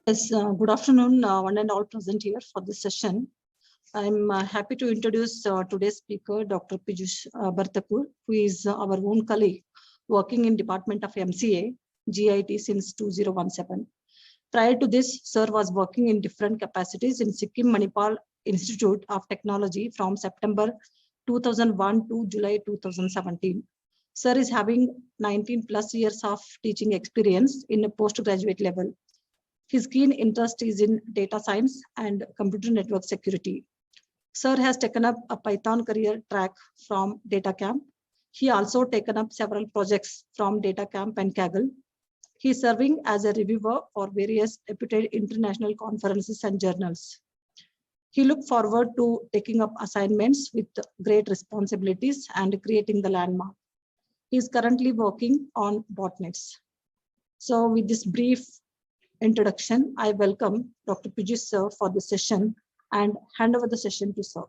Yes, good afternoon, one and all present here for this session. I'm happy to introduce today's speaker, Dr. Pijush Barthakur, who is our own colleague working in Department of MCA, GIT since 2017. Prior to this, Sir was working in different capacities in Sikkim Manipal Institute of Technology from September 2001 to July 2017. Sir is having 19 plus years of teaching experience in a postgraduate level. His keen interest is in data science and computer network security. Sir has taken up a Python career track from DataCamp. He also taken up several projects from DataCamp and Kaggle. He is serving as a reviewer for various reputed international conferences and journals. He looked forward to taking up assignments with great responsibilities and creating the landmark. He is currently working on Botnets. So with this brief introduction, I welcome Dr. Pijush sir for the session and hand over the session to sir.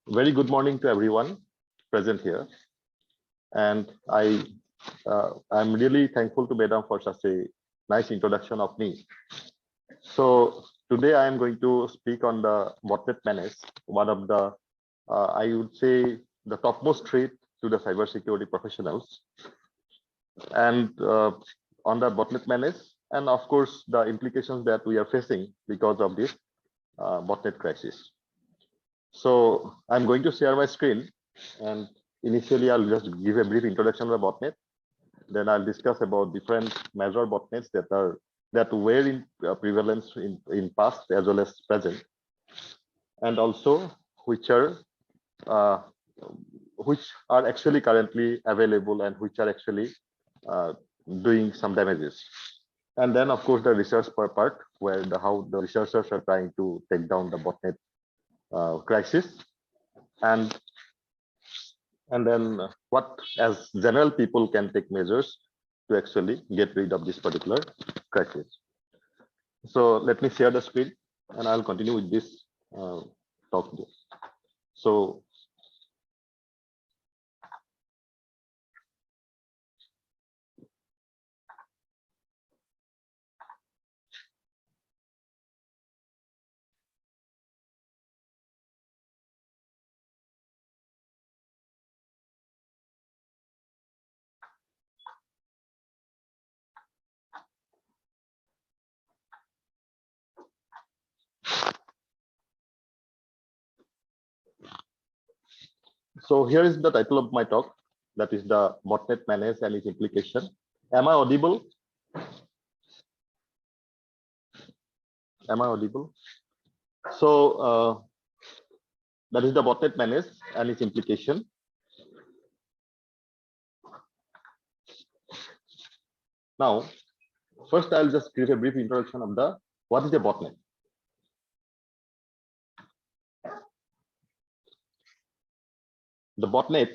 Very good morning to everyone present here, and I'm really thankful to Madam for such a nice introduction of me. So today I am going to speak on the Botnet Menace, one of the I would say the topmost threat to the cybersecurity professionals, and on the Botnet Menace, and of course the implications that we are facing because of this Botnet crisis. So I'm going to share my screen, and initially I'll just give a brief introduction of the Botnet. Then I'll discuss about different major botnets that were in prevalence in past as well as present, and also which are actually currently available and which are actually doing some damages. And then of course the research part, where how the researchers are trying to take down the botnet crisis, and then what as general people can take measures to actually get rid of this particular crisis. So let me share the screen and I'll continue with this talk. So here is the title of my talk, that is the Botnet Menace and its implication. Am I audible? Am I audible? So that is the Botnet Menace and its implication. Now, first I'll just give a brief introduction of what is a botnet. The botnet,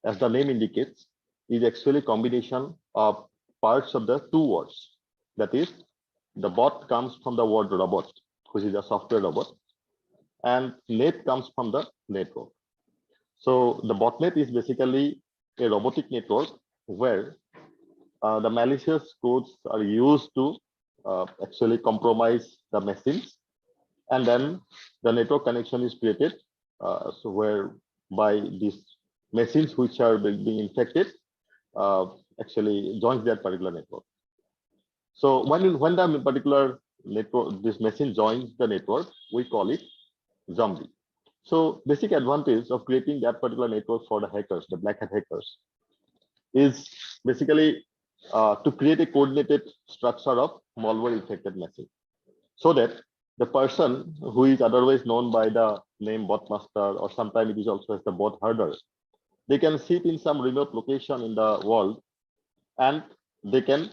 as the name indicates, is actually a combination of parts of the two words. That is, the bot comes from the word robot, which is a software robot, and net comes from the network. So the botnet is basically a robotic network where the malicious codes are used to actually compromise the machines, and then the network connection is created, so whereby these machines which are being infected actually joins that particular network. So when the particular network, this machine joins the network, we call it zombie. So basic advantage of creating that particular network for the hackers, the black hat hackers, is basically to create a coordinated structure of malware infected machine, so that the person who is otherwise known by the name botmaster, or sometimes it is also as the bot herder, they can sit in some remote location in the world and they can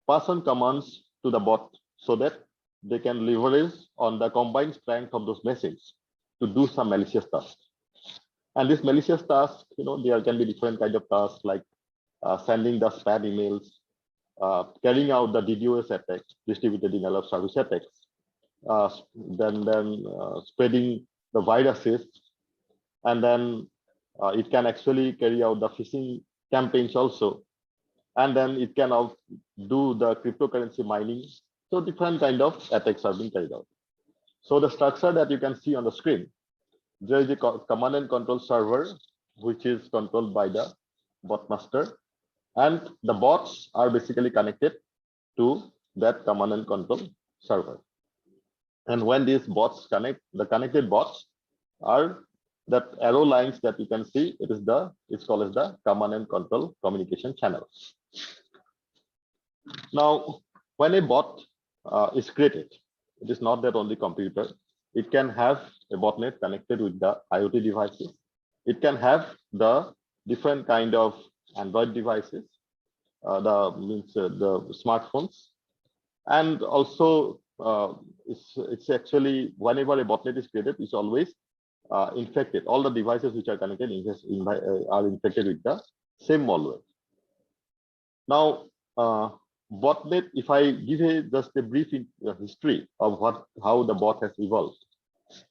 pass on commands to the bot, so that they can leverage on the combined strength of those machines to do some malicious tasks. And this malicious task, there can be different kind of tasks, like sending the spam emails, carrying out the DDoS attacks, distributed denial of service attacks, then spreading the viruses, and then it can actually carry out the phishing campaigns also, and then it can do the cryptocurrency mining. So different kind of attacks are being carried out. So the structure that you can see on the screen, there is a command and control server, which is controlled by the bot master, and the bots are basically connected to that command and control server. And when these bots connect, the connected bots are that arrow lines that you can see. It's called as the command and control communication channel. Now, when a bot is created, it is not that only computer. It can have a botnet connected with the IoT devices. It can have the different kind of Android devices, the smartphones, and also it's actually whenever a botnet is created, it's always infected. All the devices which are connected are infected with the same malware. Now, botnet, if I give just a brief history of how the bot has evolved,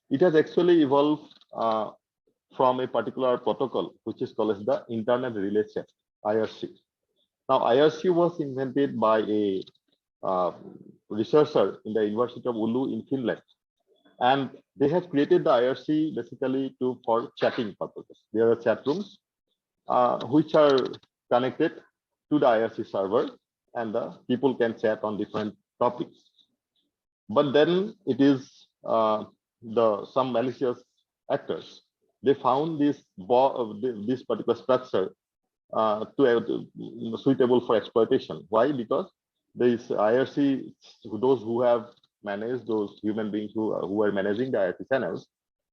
it has actually evolved from a particular protocol which is called as the Internet Relay Chat, IRC. Now, IRC was invented by a researcher in the University of Oulu in Finland, and they have created the IRC basically for chatting purposes. There are chat rooms which are connected to the IRC server, and the people can chat on different topics. But then it is some malicious actors. They found this particular structure suitable for exploitation. Why? Because this IRC, those who have managed, those human beings who are managing the IRC channels,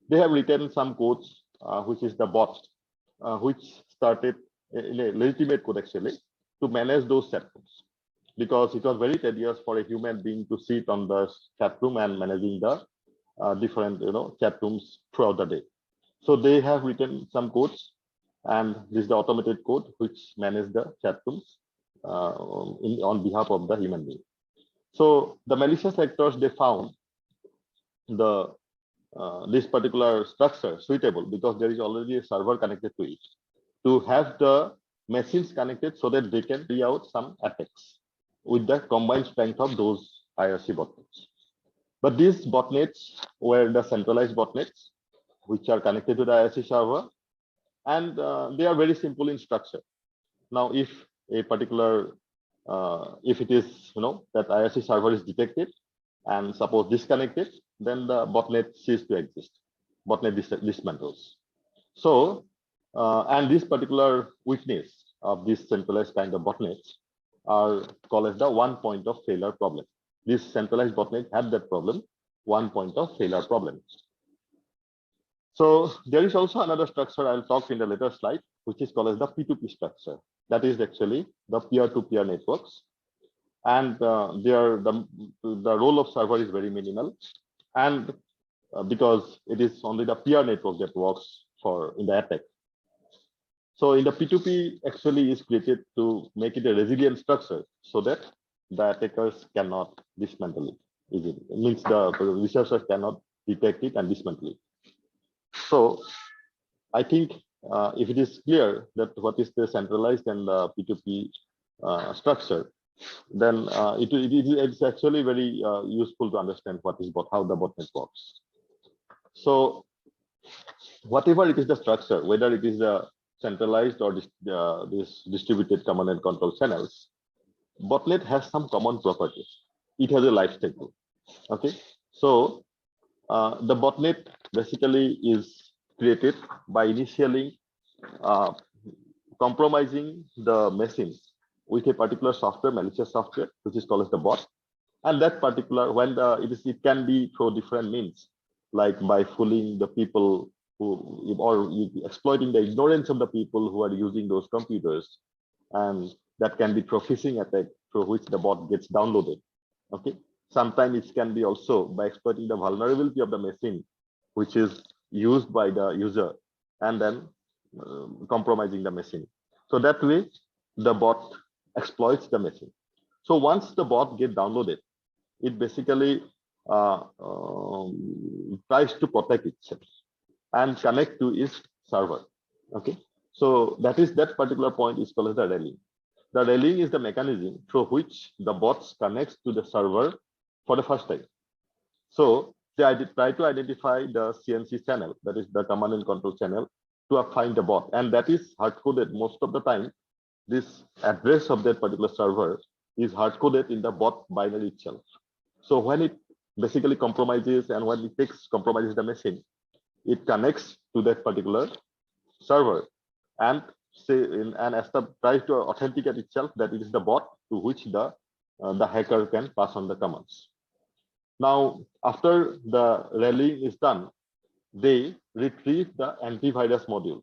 they have written some codes, which is the bot, which started in a legitimate code actually to manage those chat rooms, because it was very tedious for a human being to sit on the chat room and managing the different chat rooms throughout the day. So they have written some codes, and this is the automated code which manage the chat rooms on behalf of the human being. So the malicious actors, they found this particular structure suitable because there is already a server connected to it, to have the machines connected so that they can carry out some attacks with the combined strength of those IRC botnets. But these botnets were the centralized botnets which are connected to the IRC server, and they are very simple in structure. Now, if a particular if it is that IRC server is detected and suppose disconnected, then the botnet ceases to exist. Botnet dismantles. So, and this particular weakness of this centralized kind of botnets are called as the one point of failure problem. This centralized botnet had that problem, one point of failure problem. So there is also another structure I'll talk in the later slide, which is called as the P2P structure. That is actually the peer-to-peer networks. And the role of server is very minimal. And because it is only the peer network that works in the attack. So in the P2P actually is created to make it a resilient structure so that the attackers cannot dismantle it easily. It means the researchers cannot detect it and dismantle it. So I think if it is clear that what is the centralized and the P2P structure, then it's actually very useful to understand how the botnet works. So whatever it is the structure, whether it is a centralized or this distributed command and control channels, botnet has some common properties. It has a life cycle. Okay, so the botnet basically is created by initially compromising the machine with a particular software, malicious software, which is called as the bot. And that particular, it can be through different means, like by fooling the people or exploiting the ignorance of the people who are using those computers, and that can be through phishing attack through which the bot gets downloaded. Okay, sometimes it can be also by exploiting the vulnerability of the machine, which is used by the user, and then compromising the machine. So that way, the bot exploits the machine. So once the bot get downloaded, it basically tries to protect itself and connect to its server. Okay, so that particular point is called as the railing. The railing is the mechanism through which the bots connects to the server for the first time. So they try to identify the CNC channel, that is the command and control channel, to find the bot, and that is hard coded most of the time. This address of that particular server is hard coded in the bot binary itself. So when it basically compromises and when it compromises the machine, it connects to that particular server and tries to authenticate itself that it is the bot to which the hacker can pass on the commands. Now, after the rallying is done, they retrieve the antivirus module.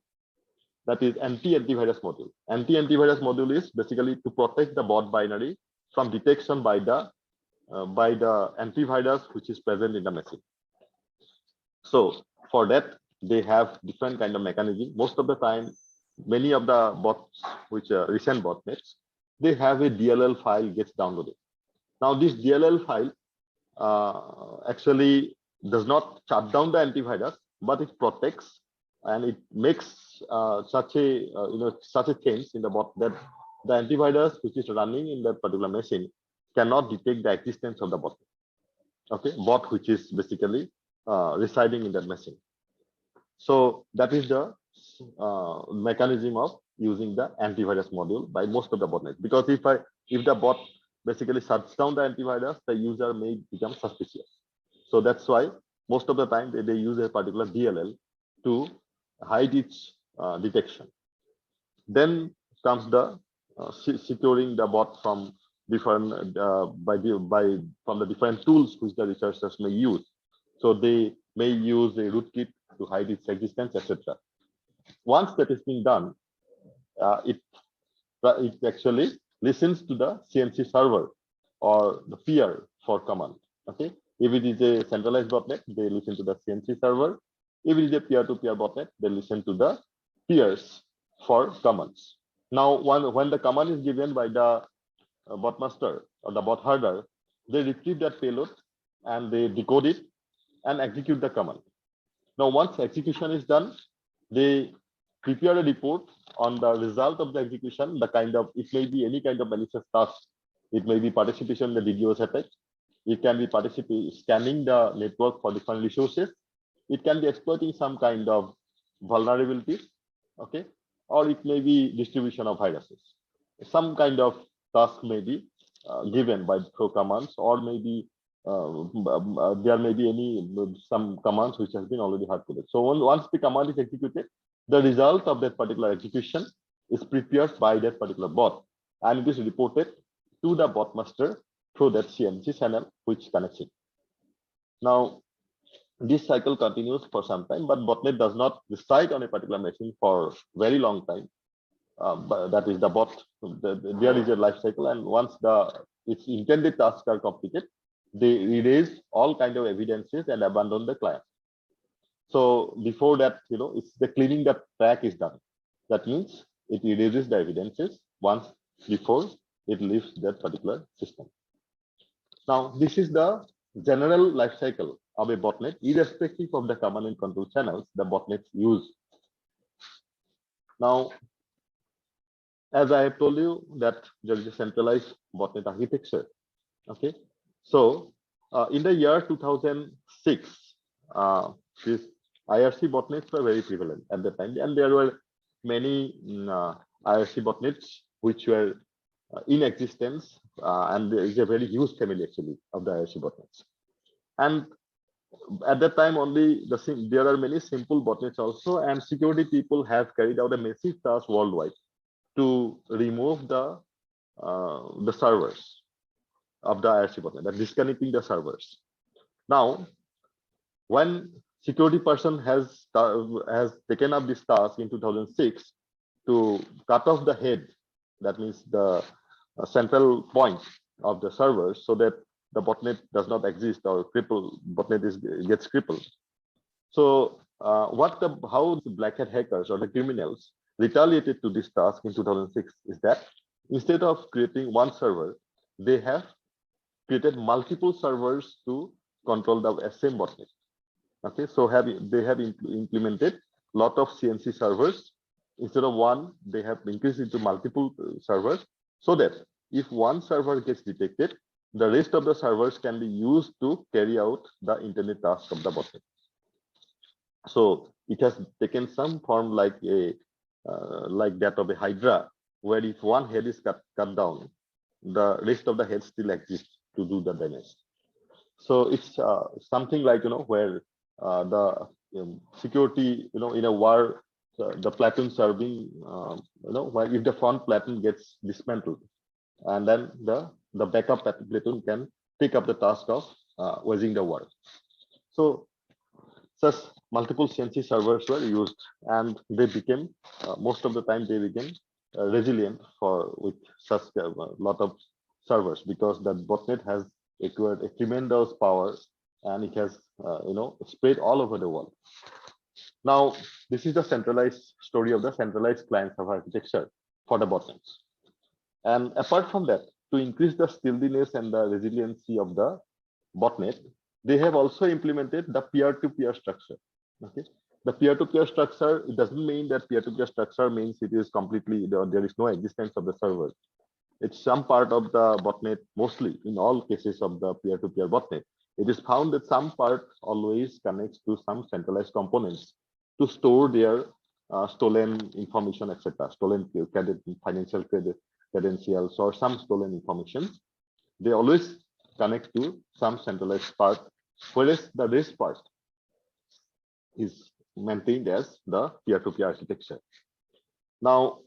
That is antivirus module. Antivirus module is basically to protect the bot binary from detection by the antivirus which is present in the machine. So for that, they have different kind of mechanism. Most of the time, many of the bots, which are recent botnets, they have a DLL file gets downloaded. Now this DLL file actually does not shut down the antivirus, but it protects and it makes such a change in the bot that the antivirus which is running in that particular machine cannot detect the existence of the bot. Okay, bot which is basically residing in that machine. So that is the mechanism of using the antivirus module by most of the botnets. Because if the bot basically shuts down the antivirus, the user may become suspicious. So that's why most of the time they use a particular DLL to hide its detection. Then comes the securing the bot from different from the different tools which the researchers may use. So they may use a rootkit to hide its existence, etc. Once that is being done, it actually listens to the CNC server or the peer for command. Okay, if it is a centralized botnet, they listen to the CNC server. If it is a peer-to-peer botnet, they listen to the peers for commands. Now, when the command is given by the botmaster or the bot herder, they retrieve that payload and they decode it and execute the command. Now, once execution is done, they prepare a report on the result of the execution, it may be any kind of malicious task. It may be participation in the DDoS attack. It can be scanning the network for different resources. It can be exploiting some kind of vulnerabilities, okay? Or it may be distribution of viruses. Some kind of task may be given by through commands, or maybe there may be some commands which has been already hard coded. So once the command is executed, the result of that particular execution is prepared by that particular bot, and it is reported to the botmaster through that CNC channel which connects it. Now, this cycle continues for some time, but botnet does not reside on a particular machine for very long time. But that is the bot. There is a life cycle, and once its intended tasks are completed, they erase all kind of evidences and abandon the client. So before that, it's the cleaning the track is done. That means it erases the evidences once before it leaves that particular system. Now, this is the general life cycle of a botnet, irrespective of the command and control channels the botnets use. Now, as I have told you that there is a centralized botnet architecture. Okay, so in the year 2006, these IRC botnets were very prevalent at the time, and there were many IRC botnets which were in existence, and there is a very huge family actually of the IRC botnets. And at that time, only there are many simple botnets also, and security people have carried out a massive task worldwide to remove the servers of the IRC botnet, that disconnecting the servers. Now, when security person has taken up this task in 2006 to cut off the head, that means the central point of the servers, so that the botnet does not exist or botnet gets crippled. So how the black hat hackers or the criminals retaliated to this task in 2006 is that instead of creating one server, they have created multiple servers to control the same botnet. Okay, so they have implemented a lot of CNC servers. Instead of one, they have increased into multiple servers, so that if one server gets detected, the rest of the servers can be used to carry out the internet task of the botnet. So it has taken some form like that of a hydra, where if one head is cut down, the rest of the heads still exist to do the damage. So it's something like, where the security, in a war, the platoon serving, where if the front platoon gets dismantled, and then the backup platoon can pick up the task of waging the war. So such multiple CNC servers were used, and they became most of the time they became resilient with such a lot of servers, because that botnet has acquired a tremendous power, and it has spread all over the world. Now, this is the centralized story of the centralized client-server architecture for the botnets. And apart from that, to increase the stealthiness and the resiliency of the botnet, they have also implemented the peer-to-peer structure. Okay, the peer-to-peer structure, it doesn't mean that peer-to-peer structure means it is completely there is no existence of the server. It's some part of the botnet, mostly in all cases of the peer-to-peer botnet. It is found that some part always connects to some centralized components to store their stolen information, etc., stolen credit, financial credit credentials, or some stolen information. They always connect to some centralized part, whereas the rest part is maintained as the peer-to-peer architecture. Now,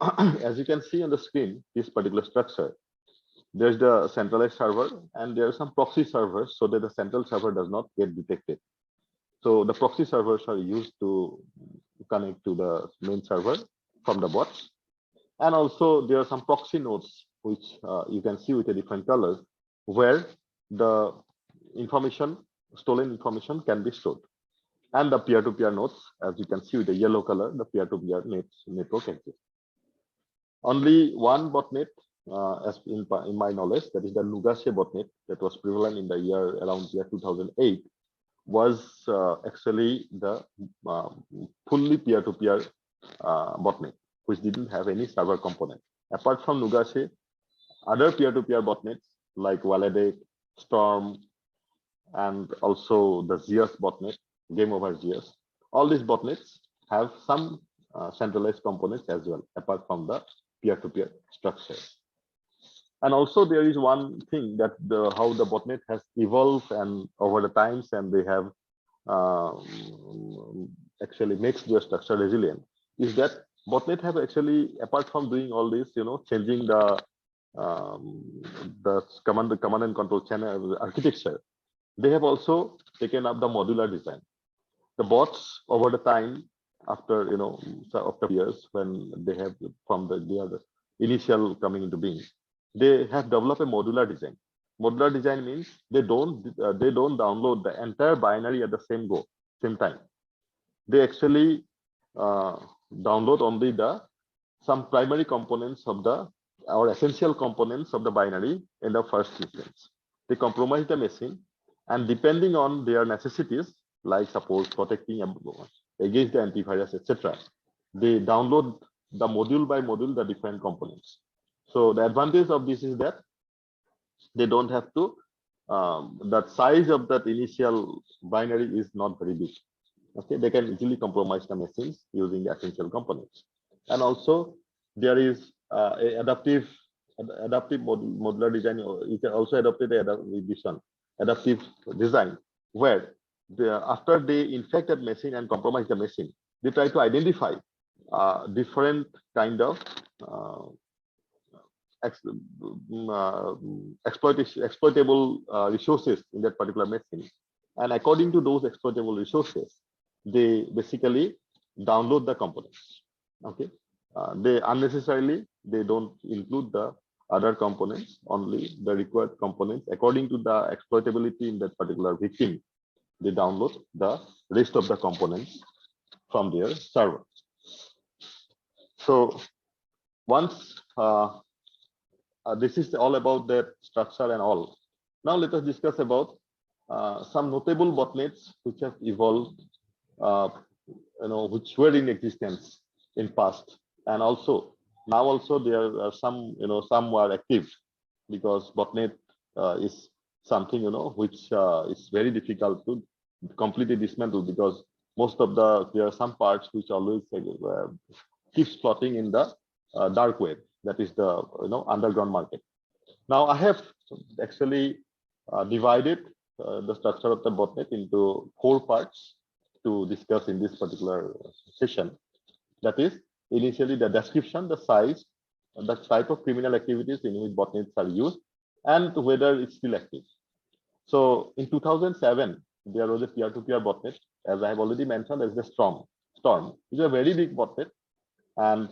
as you can see on the screen, this particular structure, there's the centralized server, and there are some proxy servers so that the central server does not get detected. So the proxy servers are used to connect to the main server from the bots. And also there are some proxy nodes, which you can see with a different color, where the stolen information can be stored. And the peer-to-peer nodes, as you can see with the yellow color, the peer-to-peer network exists. Only one botnet, as in my knowledge, that is the Nugache botnet, that was prevalent in the around year 2008, was actually the fully peer-to-peer botnet, which didn't have any server component. Apart from Nugache, other peer-to-peer botnets like Waladeck, Storm, and also the ZS botnet, Game Over ZS, all these botnets have some centralized components as well, apart from the peer-to-peer structure. And also there is one thing that how the botnet has evolved and over the times, and they have actually makes their structure resilient, is that botnet have actually, apart from doing all this, changing the command and control channel architecture, they have also taken up the modular design. The bots over the time, after after years, when they have from the initial coming into being, they have developed a modular design. Modular design means they don't download the entire binary at the same time. They actually download only some primary components of or essential components of the binary in the first instance. They compromise the machine, and depending on their necessities, like suppose protecting against the antivirus, etc., they download the module by module the different components. So the advantage of this is that they don't have to, that size of that initial binary is not very big. Okay, they can easily compromise the machines using the essential components. And also there is adaptive modular design. You can also adopt adaptive design, where after they infect that machine and compromise the machine, they try to identify different kind of exploitable resources in that particular machine, and according to those exploitable resources, they basically download the components. Okay, they unnecessarily don't include the other components, only the required components according to the exploitability in that particular victim. They download the rest of the components from their server. So once this is all about the structure and all. Now let us discuss about some notable botnets which have evolved, which were in existence in past, and also now also there are some, some were active, because botnet is something, which is very difficult to completely dismantle, because most of there are some parts which always keeps floating in the dark web, that is the underground market. Now I have actually divided the structure of the botnet into 4 parts to discuss in this particular session. That is initially the description, the size, the type of criminal activities in which botnets are used, and whether it's still active. So in 2007, there was a peer-to-peer botnet, as I have already mentioned, as the Storm. It's a very big botnet, and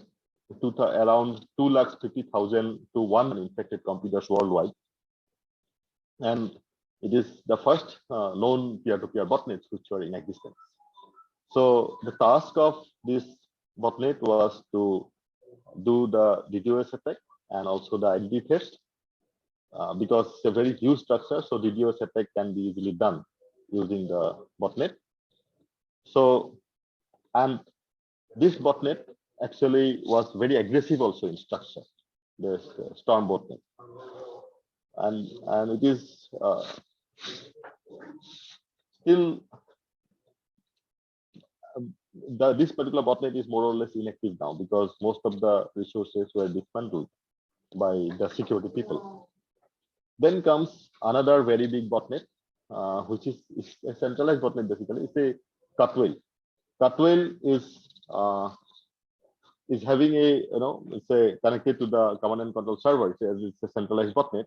around 250,000 to 1 million infected computers worldwide. And it is the first known peer-to-peer botnets which were in existence. So the task of this botnet was to do the DDoS attack and also the ID theft, because it's a very huge structure, so DDoS attack can be easily done using the botnet. So, and this botnet actually was very aggressive also in structure, this Storm botnet, and it is still this particular botnet is more or less inactive now, because most of the resources were dismantled by the security people. Then comes another very big botnet, which is a centralized botnet. Basically, it's a Cutwell. Cutwell is having a, it's a connected to the command and control server. It's a centralized botnet,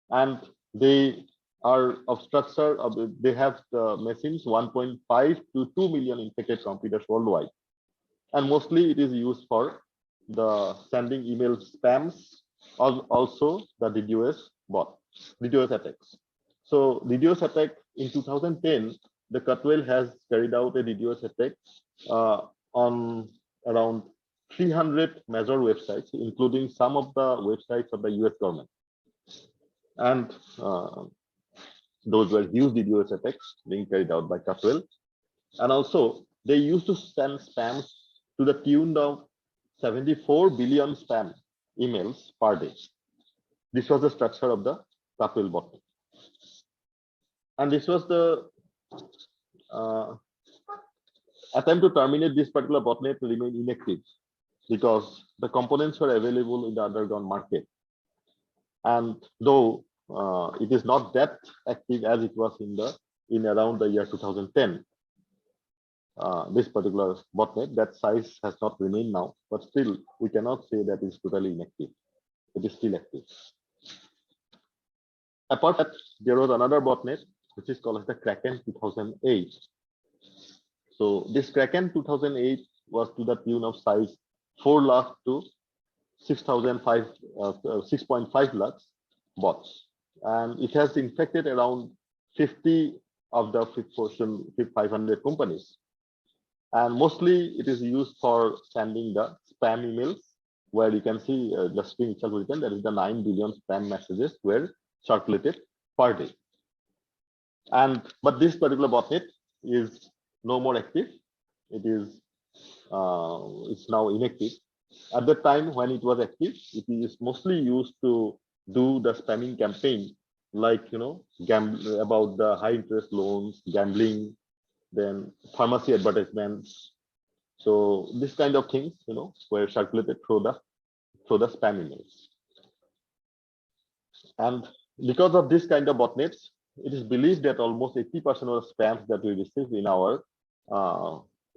and they are of structure of, they have the machines 1.5 to 2 million infected computers worldwide, and mostly it is used for the sending email spams, also the DDoS attacks. So DDoS attack in 2010, the Cutwell has carried out a DDoS attack on around 300 major websites, including some of the websites of the US government. And those were huge DDoS attacks being carried out by Cutwell. And also, they used to send spams to the tune of 74 billion spam emails per day. This was the structure of the Cutwell botnet. And this was the attempt to terminate this particular botnet to remain inactive, because the components were available in the underground market. And though it is not that active as it was in around the year 2010, this particular botnet, that size has not remained now, but still we cannot say that it's totally inactive. It is still active. Apart from that, there was another botnet which is called as the Kraken 2008. So this Kraken 2008 was to the tune of size 4 lakh to 6.5 lakhs bots, and it has infected around 50 of the Fortune 500 companies, and mostly it is used for sending the spam emails, where you can see the screen itself written, that is the 9 billion spam messages were circulated per day. But this particular botnet is no more active. It is it's now inactive. At the time when it was active, it is mostly used to do the spamming campaign, like gamble about the high interest loans, gambling, then pharmacy advertisements. So this kind of things, were circulated through the spam emails. And because of this kind of botnets, it is believed that almost 80% of the spams that we receive in our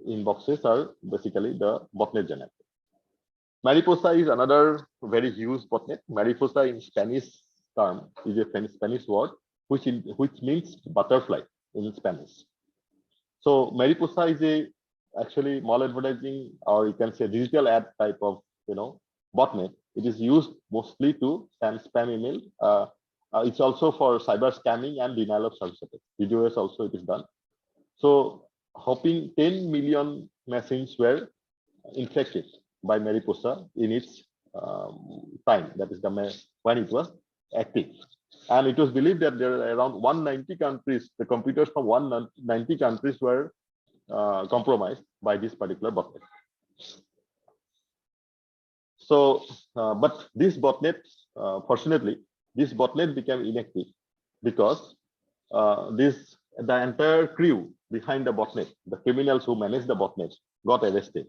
inboxes are basically the botnet generated. Mariposa is another very huge botnet. Mariposa in Spanish term is a Spanish word which means butterfly in Spanish. So Mariposa is actually mall advertising, or you can say digital ad type of botnet. It is used mostly to send spam email. It's also for cyber scamming and denial of service attacks. DDoS also it is done. So hoping 10 million machines were infected by Mariposa in its time. That is when it was active. And it was believed that there are around 190 countries, the computers from 190 countries were compromised by this particular botnet. So, but this botnet, fortunately, this botnet became inactive because the entire crew behind the botnet, the criminals who managed the botnet, got arrested.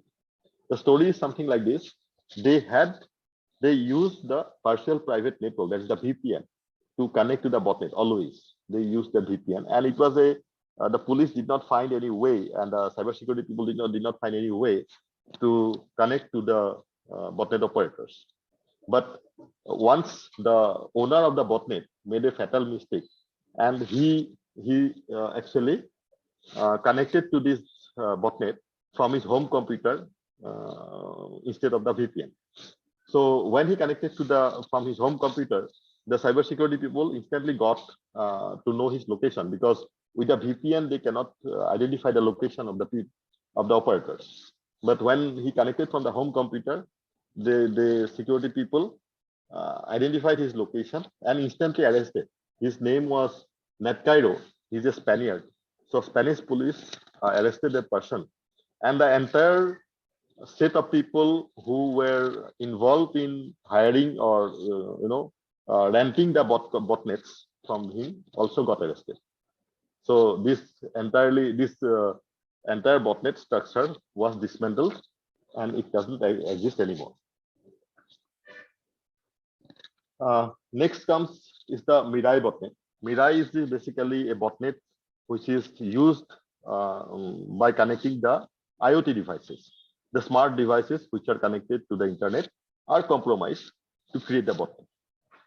The story is something like this: they used the partial private network, that is the VPN, to connect to the botnet. Always they used the VPN, and it was the police did not find any way, and the cybersecurity people did not find any way to connect to the botnet operators. But once the owner of the botnet made a fatal mistake, and he actually connected to this botnet from his home computer instead of the VPN. So when he connected from his home computer, the cybersecurity people instantly got to know his location, because with the VPN they cannot identify the location of the operators. But when he connected from the home computer, the security people identified his location and instantly arrested. His name was Netcairo. He's a Spaniard. So Spanish police arrested that person, and the entire set of people who were involved in hiring or renting the botnets from him also got arrested. So this entire botnet structure was dismantled, and it doesn't exist anymore. Next is the Mirai botnet. Mirai is basically a botnet which is used by connecting the IoT devices. The smart devices which are connected to the internet are compromised to create the botnet.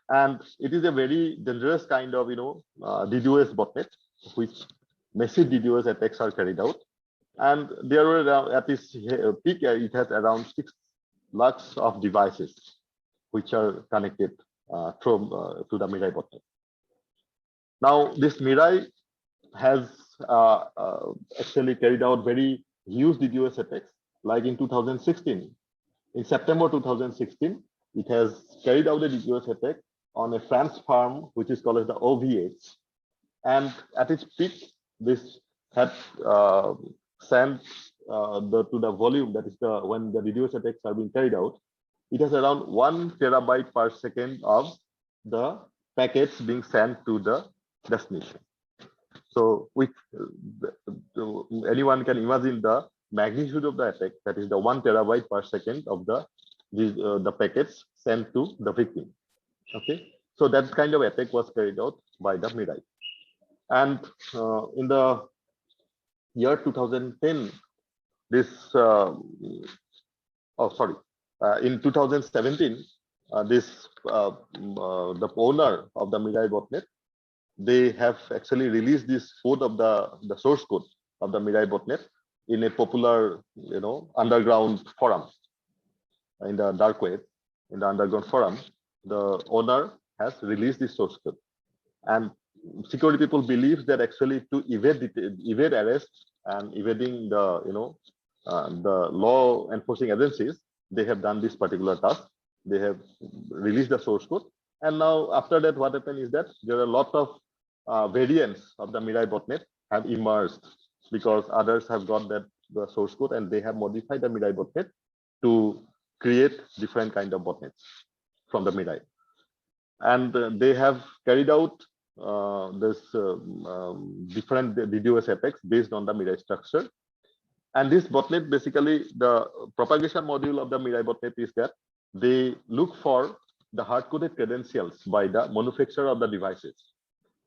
And it is a very dangerous kind of DDoS botnet, which massive DDoS attacks are carried out. And there were at its peak, it has around 6 lakhs of devices which are connected to the Mirai botnet. Now, this Mirai has actually carried out very huge DDoS attacks. Like in 2016, in September 2016, it has carried out a DDoS attack on a France farm, which is called as the OVH. And at its peak, this had sent to the volume, that is when the DDoS attacks are being carried out, it has around 1 terabyte per second of the packets being sent to the destination. So anyone can imagine the magnitude of the attack, that is the 1 terabyte per second of the packets sent to the victim. Okay, so that kind of attack was carried out by the Mirai. And in the year 2010, in 2017, the owner of the Mirai botnet, they have actually released this code of the source code of the Mirai botnet in a popular, underground forum in the dark web. In the underground forum, the owner has released this source code, and security people believe that actually to evade arrest and evading the law enforcing agencies, they have done this particular task. They have released the source code, and now after that, what happened is that there are a lot of variants of the Mirai botnet have emerged, because others have got the source code and they have modified the Mirai botnet to create different kind of botnets from the Mirai. And they have carried out different DDoS attacks based on the Mirai structure. And this botnet, basically, the propagation module of the Mirai botnet is that they look for the hard-coded credentials by the manufacturer of the devices.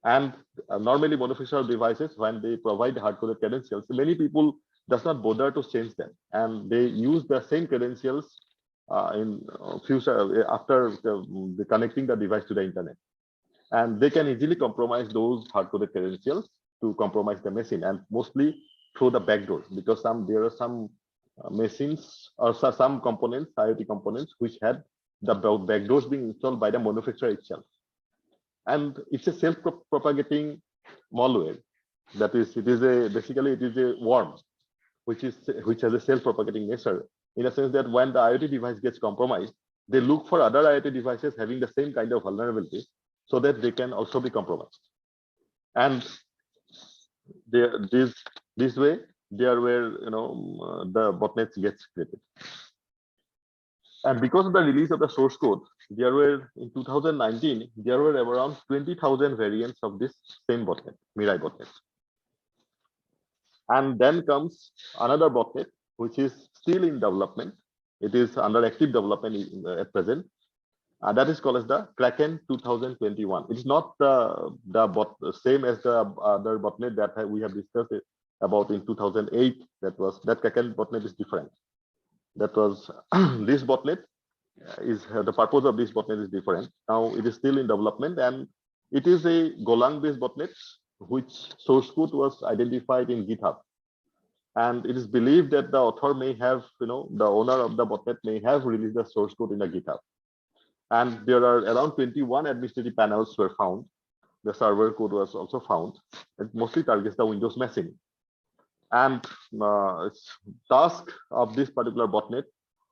And normally manufacturer of devices, when they provide hard-coded credentials, many people does not bother to change them, and they use the same credentials in future after connecting the device to the internet. And they can easily compromise those hard-coded credentials to compromise the machine, and mostly through the backdoor, because there are some machines or some components, IoT components, which had the backdoors being installed by the manufacturer itself. And it's a self-propagating malware. That is, basically it is a worm, which has a self-propagating nature, in a sense that when the IoT device gets compromised, they look for other IoT devices having the same kind of vulnerability so that they can also be compromised. And this way, there were the botnets gets created. And because of the release of the source code, there were in 2019 there were around 20,000 variants of this same botnet, Mirai botnet. And then comes another botnet which is still in development. It is under active development at present. That is called as the Kraken 2021. It's not the same as the other botnet that we have discussed about in 2008. That Kraken botnet is different. That was this botnet is the purpose of this botnet is different. Now it is still in development, and it is a Golang-based botnet, which source code was identified in GitHub. And it is believed that the author may have, the owner of the botnet may have released the source code in the GitHub. And there are around 21 administrative panels were found. The server code was also found. It mostly targets the Windows machine. And task of this particular botnet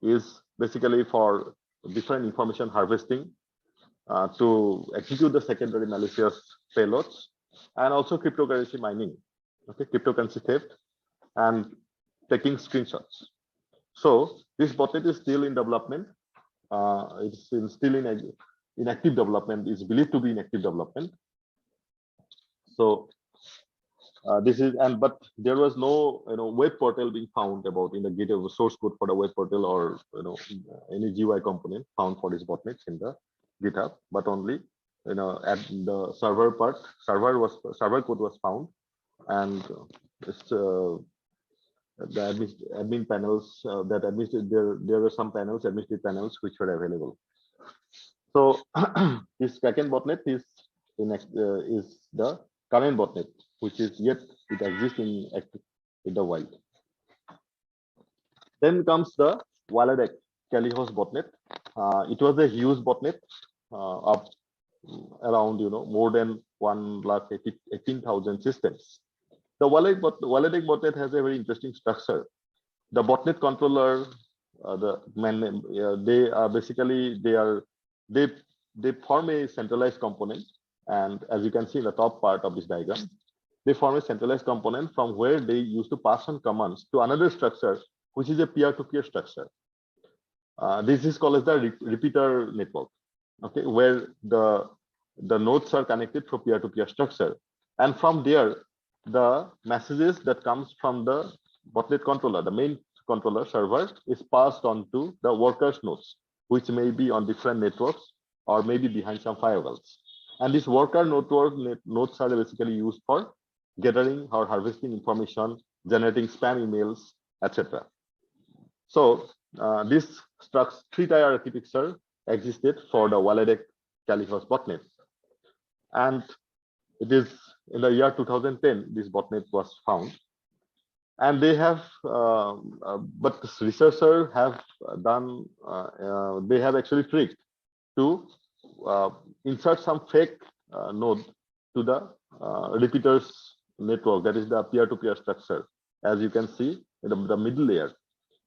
is basically for different information harvesting to execute the secondary malicious payloads, and also cryptocurrency mining, cryptocurrency theft, and taking screenshots. So this botnet is still in development. It's still in active development. It's believed to be in active development. So this is, but there was no web portal being found about in the GitHub source code for the web portal, or any GUI component found for this botnets in the GitHub, but only at the server part, server code was found, and it's the admin panels that administered there were some panels, administrative panels, which were available. So this Kraken botnet is the current botnet, which is yet it exists in the wild. Then comes the Waladeck Kalihost botnet. It was a huge botnet of around more than 118,000 systems. The Waladeck botnet has a very interesting structure. The botnet controller, they are basically they form a centralized component, and as you can see in the top part of this diagram, they form a centralized component from where they used to pass on commands to another structure, which is a peer-to-peer structure. This is called as the repeater network, where the nodes are connected through peer-to-peer structure, and from there the messages that comes from the botnet controller, the main controller server, is passed on to the workers nodes, which may be on different networks or maybe behind some firewalls. And these worker nodes are basically used for gathering or harvesting information, generating spam emails, etc. So this three-tier architecture existed for the Waladeck Kalihost botnet, and it is in the year 2010 this botnet was found. And they have, but researchers have done, they have actually tricked to insert some fake node to the repeaters network, that is the peer-to-peer structure. As you can see in the middle layer,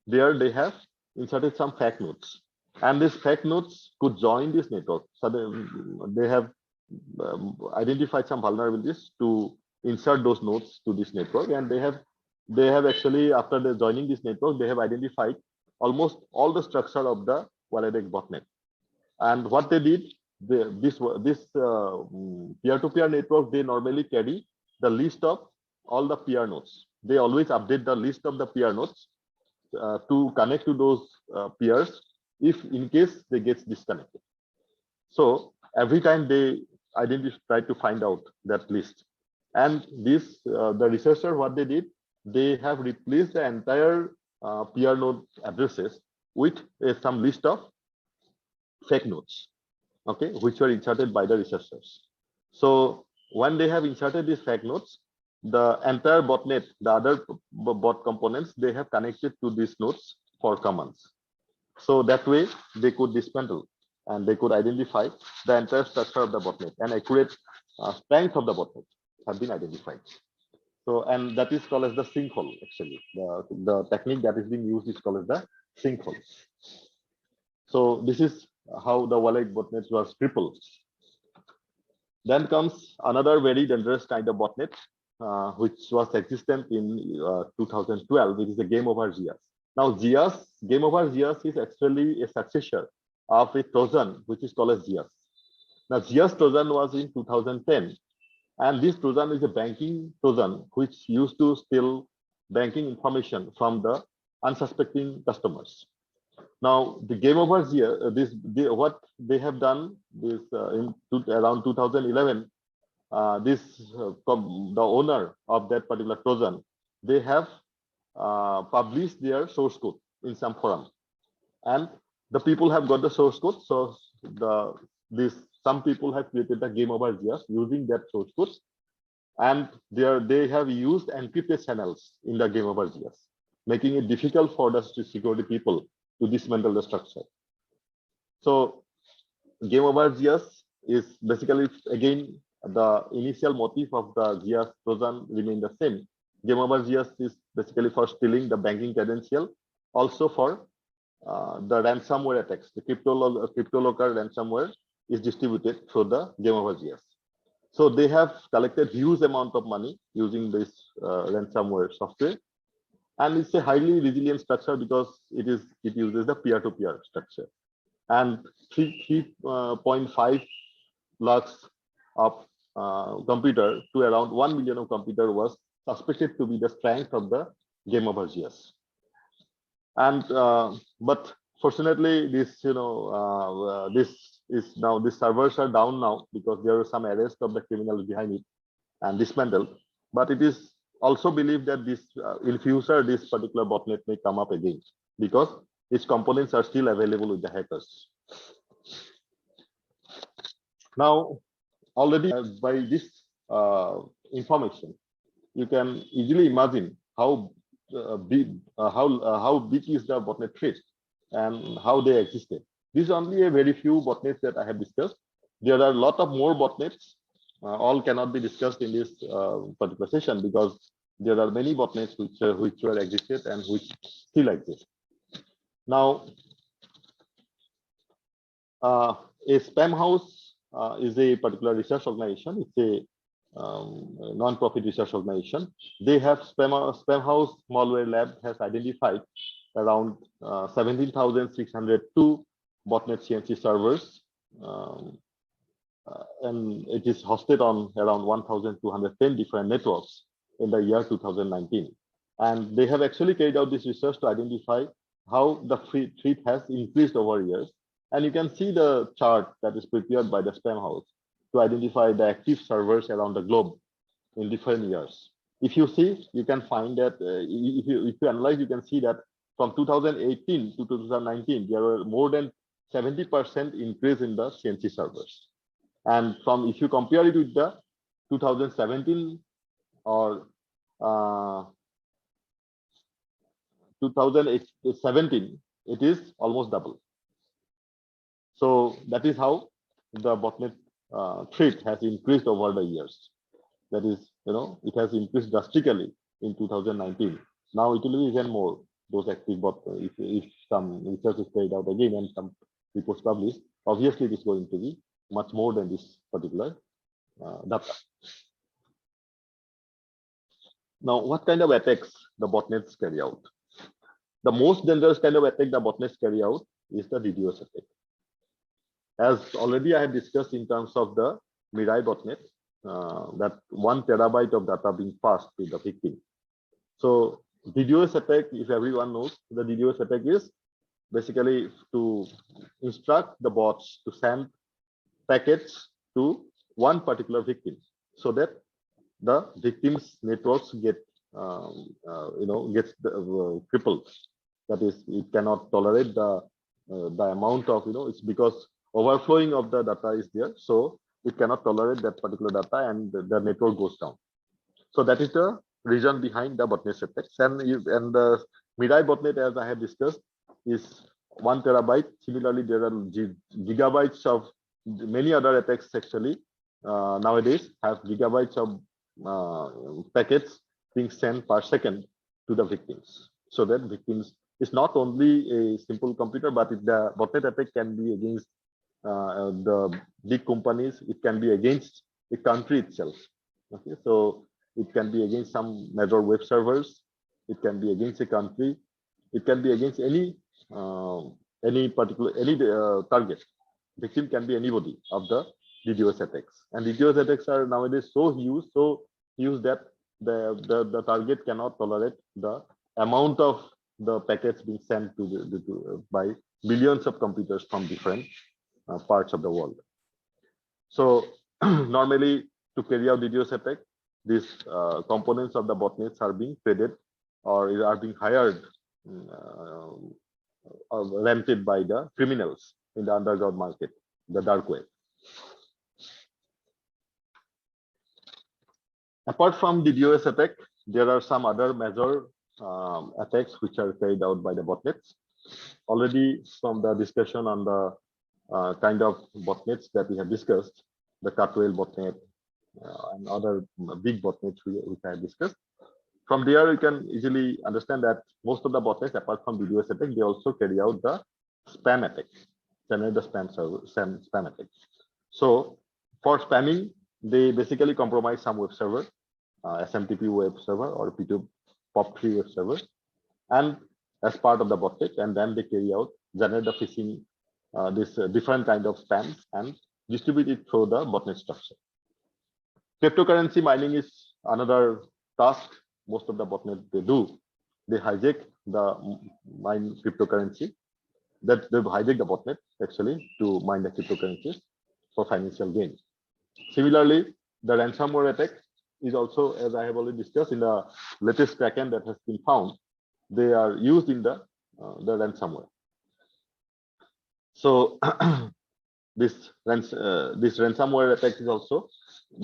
there they have inserted some fake nodes, and these fake nodes could join this network. So they have identified some vulnerabilities to insert those nodes to this network, and they have actually, after joining this network, they have identified almost all the structure of the Waladeck botnet. And what they did, this peer-to-peer network, they normally carry the list of all the peer nodes. They always update the list of the peer nodes to connect to those peers if in case they get disconnected. So every time they try to find out that list. And this, the researcher, what they did, they have replaced the entire peer node addresses with some list of fake nodes, which were inserted by the researchers. So when they have inserted these fake nodes, the entire botnet, the other bot components, they have connected to these nodes for commands. So that way they could dismantle and they could identify the entire structure of the botnet, and accurate strength of the botnet have been identified. So, and that is called as the sinkhole. Actually, the technique that is being used is called as the sinkhole. So this is how the wallet botnet was crippled. Then comes another very dangerous kind of botnet, which was existent in 2012, which is the game over GS. Now, game over GS is actually a successor of a Trojan, which is called as GS. Now, GS Trojan was in 2010, and this Trojan is a banking Trojan, which used to steal banking information from the unsuspecting customers. Now, the game over here, what they have done is around 2011, the owner of that particular Trojan, they have published their source code in some forum, and the people have got the source code. So some people have created the game over here using that source code, and they have used encrypted channels in the game over GS, making it difficult for the security people to dismantle the structure. So game over GS is basically, again, the initial motive of the GS Trojan remain the same. Game over GS is basically for stealing the banking credential, also for the ransomware attacks. The CryptoLocker ransomware is distributed through the game over GS. So they have collected huge amount of money using this ransomware software, and it's a highly resilient structure because it uses the peer-to-peer structure. And 3.5 lakhs of computer to around 1 million of computer was suspected to be the strength of the game over GS. And but fortunately, this these servers are down now because there are some arrest of the criminals behind it and dismantled. But it is also believed that this in future this particular botnet may come up again because its components are still available with the hackers. Now, already by this information, you can easily imagine how big is the botnet threat and how they existed. These are only a very few botnets that I have discussed. There are a lot of more botnets. All cannot be discussed in this particular session because there are many botnets which were existed and which still exist. Now, a spam house is a particular research organization. It's a non-profit research organization. They have spam house malware lab has identified around 17,602 botnet CNC servers, and it is hosted on around 1,210 different networks in the year 2019. And they have actually carried out this research to identify how the threat has increased over years. And you can see the chart that is prepared by the spam house to identify the active servers around the globe in different years. If you see, you can find that if you analyze, you can see that from 2018 to 2019, there were more than 70% increase in the CNC servers. And if you compare it with the 2017 or 2017, it is almost double. So that is how the botnet threat has increased over the years. That is, it has increased drastically in 2019. Now it will be even more. Those active botnets, if some research is carried out again and some reports published, obviously it is going to be much more than this particular data. Now, what kind of attacks the botnets carry out? The most dangerous kind of attack the botnets carry out is the DDoS attack. As already I have discussed in terms of the Mirai botnet, that 1 terabyte of data being passed to the victim. So DDoS attack, if everyone knows, the DDoS attack is basically to instruct the bots to send packets to one particular victim, so that the victim's networks get crippled. That is, it cannot tolerate the amount of it's because overflowing of the data is there, so it cannot tolerate that particular data and the network goes down. So that is the reason behind the botnet attacks. And the Mirai botnet, as I have discussed, is 1 terabyte. Similarly, there are gigabytes of many other attacks actually nowadays have gigabytes of packets being sent per second to the victims, so that victims it's not only a simple computer, but the botnet attack can be against the big companies. It can be against the country itself. Okay, so it can be against some major web servers. It can be against a country. It can be against any particular target. Victim can be anybody of the DDoS attacks. And DDoS attacks are nowadays so huge that the target cannot tolerate the amount of the packets being sent by billions of computers from different parts of the world. So normally, to carry out DDoS attack, these components of the botnets are being traded or are being hired or rented by the criminals in the underground market, the dark web. Apart from the DDoS attack, there are some other major attacks which are carried out by the botnets. Already from the discussion on the kind of botnets that we have discussed, the Cutwell botnet and other big botnets which I have discussed. From there, you can easily understand that most of the botnets, apart from DDoS attack, they also carry out the spam attack, generate the spam attack. So for spamming, they basically compromise some web server, SMTP web server or P2 POP3 web server, and as part of the botnet, and then they carry out, generate the phishing, this different kind of spams and distribute it through the botnet structure. Cryptocurrency mining is another task most of the botnet they do. They hijack the mine cryptocurrency. That they hijack the botnet actually to mine the cryptocurrencies for financial gain. Similarly, the ransomware attack is also, as I have already discussed, in the latest Kraken that has been found, they are used in the ransomware. So this ransomware attack is also